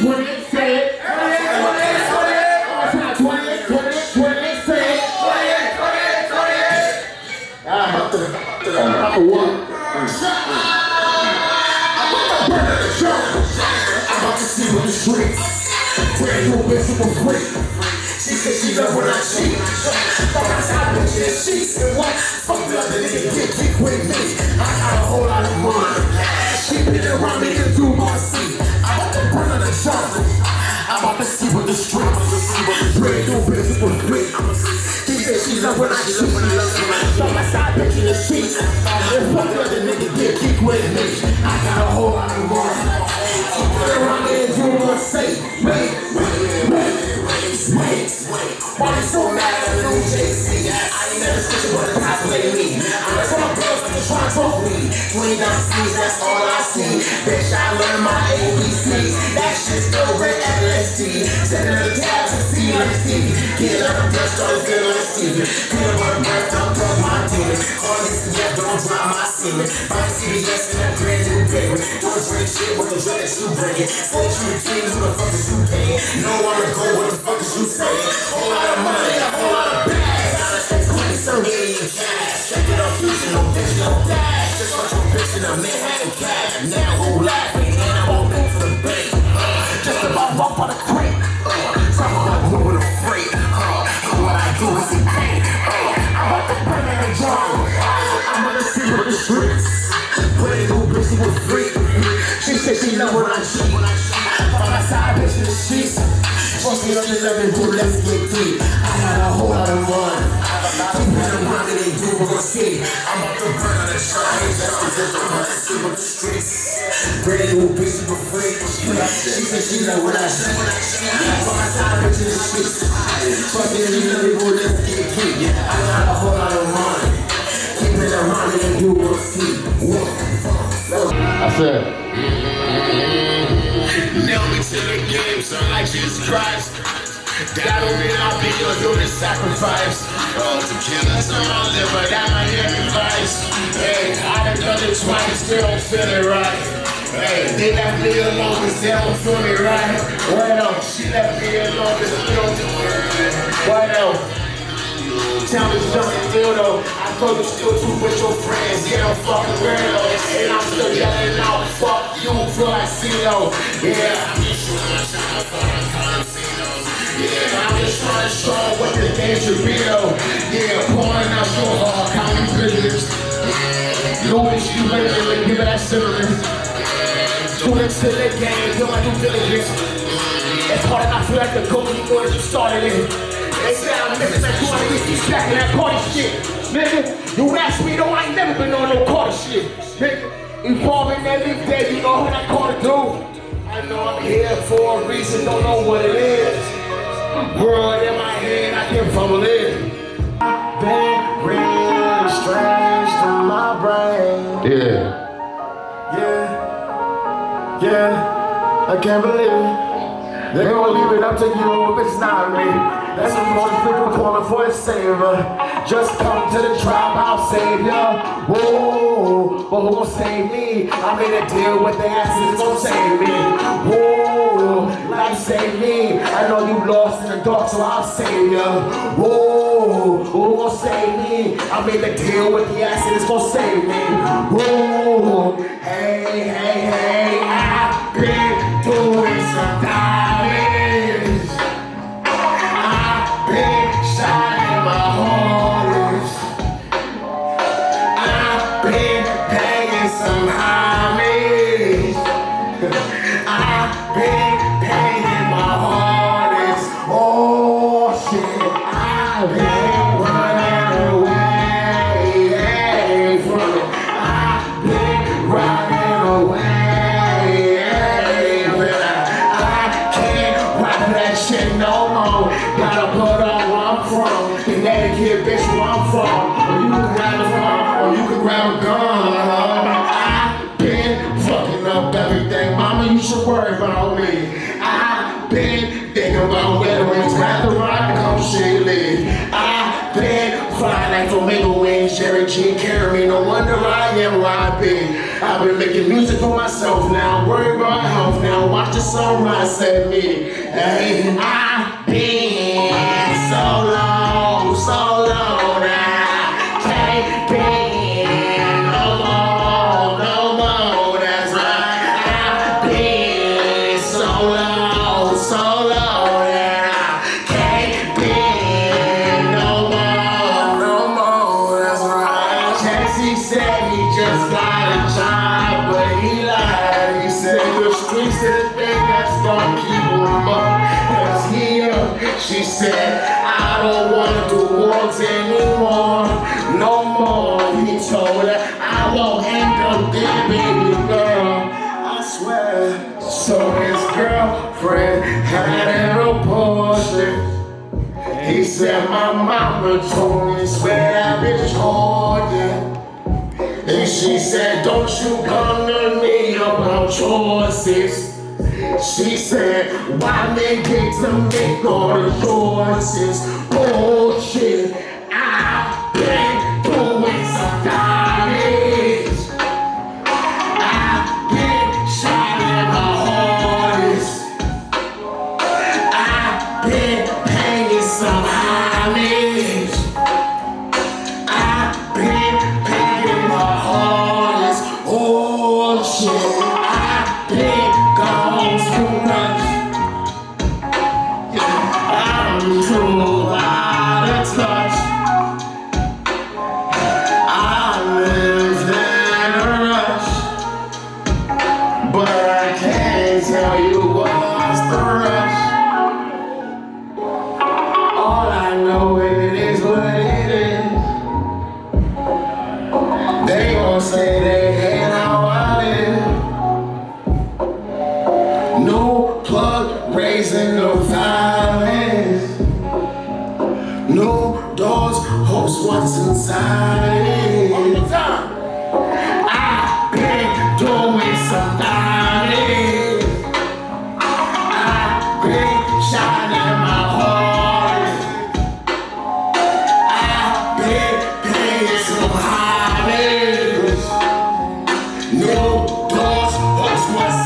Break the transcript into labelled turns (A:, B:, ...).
A: 28, say it. 28, 28, say it. 28. I'm about to see what the streets. Brand new bitch for free. She said she love when I cheat. Fuck outside bitch in the sheets and what? Fuck the other nigga get kicked with me. I got a whole lot of money. She been around me to do my seat. I'm about to burn on the jungle. I'm about to see what the streets. Brand new bitch for free. She said she love when I cheat. Fuck outside bitch in the sheets. And fuck the other nigga get kicked with me. I got a whole lot of money. She been around me to do my seat. Why you so mad at the new JC? I ain't never switching but the top play me. I'm like, some girls that just trying to talk me. 20 down sleeves, that's all I see. Bitch, I learned my ABCs. That shit's still red LSD. Sending the tabs and see on the TV. Get up, just started feeling the Stevie. Peanut butter breath, don't drop my demons. All this together, don't drop my semen. Buy CBS and that brand new baby. Don't drink shit with the drug that you bringing. Say you the king, who the fuck is you paying? No, I'ma go, what the fuck is you saying? Whole lot of money, a whole lot of bags. Gotta spend 20 some million cash. Check it out, future, no bitch, no dash. Just watch your bitch in a Manhattan cab. Now who laughing and I won't back to the bank. Just about walk on the crate. Someone moving a freight. What I do is eat paint. I'm about to burn in the jungle. I'm gonna see what the streets. Brand new bitch, she was free. She said she love when I cheat. From my side bitch in the streets. Fuck me up and let me do, let's get deep. I got a whole lot of money. Keep it around and they do what we'll see. I'm about to burn on the train. Just to get the money, see what the streets. Brand new bitch, she was free. She said she love when I cheat. From my side bitch in the streets. Fuck me and let me do, let's get deep. I got a whole lot of money. Keep it around and they do what we'll see. I said,
B: nail me to the game, son, like Jesus Christ. That don't mean I'll be your human sacrifice. Oh, to kill us all, live without my sacrifice. Hey, I done done it twice, still don't feel it right. Hey, they left me alone, cause they don't feel me right. Well, she left me alone, cause they don't do it. Well, tell me something dildo. I thought you still too with your friends. Yeah, I'm fucking weirdo. And I'm still yelling out, fuck you, Florcino. Yeah, I'm just trying to show what the game should be though. Yeah, pouring out your hard county business. Louis, you ready to give it that cinnamon. Do it to the game, do my due diligence. It's hard enough for like the goal, you know that you started it. They say I'm missing that 200 stacking that party shit. Nigga, you ask me though, I ain't never been on no quarter shit. Nigga, evolving that big day, you know what I call it do. I know I'm here for a reason, don't know what it is. World in my head, I can fumble it. I've been really strange to my brain. Yeah, I can't believe it. They gon' leave it up to you if it's not me. That's what most people calling for a savior. Just come to the tribe, I'll save ya. Whoa, but who gon' save me? I made a deal with the asses, gon' save me. Whoa, like save me. I know you lost in the dark, so I'll save ya. Whoa, who gon' save me? I made a deal with the asses, gon' save me. Whoa, hey, I've been doing some damage. I've been shining my horns. I've been paying some homage. I've been paying my hardest. Oh shit, I've been running away from it. I've been running away. Shit no more. Gotta put on where I'm from. Connecticut, bitch, where I'm from. Or you can grab a phone, or you can grab a gun. I've been fucking up everything, mama. You should worry about me. I've been thinking about whether it's rather right come shit live. I've been flying like flamingo wings, Jerry G carry me. No wonder I am where I be. I've been making music for myself now. Worry about health now. I watch the sunrise at me. Hey, I've been so long, I can't be no more, that's right. I've been so long, I can't be no more, that's right. Jesse said he just got a job, but he lied. He said the streets is the thing that's gonna keep him up. Cause he up. She said, I don't wanna do walks anymore, no more. He told her, I won't end up there, baby girl, I swear. So his girlfriend had an abortion. He said, my mama told me, swear that bitch holding. And she said, don't you come to me about choices. She said, why they get to make all the choices? Bullshit, I've been doing some damage. I've been shining my hardest. I've been paying some homage. I've been paying my hardest. Oh shit, I've been gone too much. I'm too out of touch. I live in a rush, but I can't tell you what's the rush. All I know it is what it is. They gon' say they hate how I live. No plug raising no violence. No doors host what's inside. One more time. I've been doing some damage. I've been shining my heart. I've been paying some homage. No doors host what's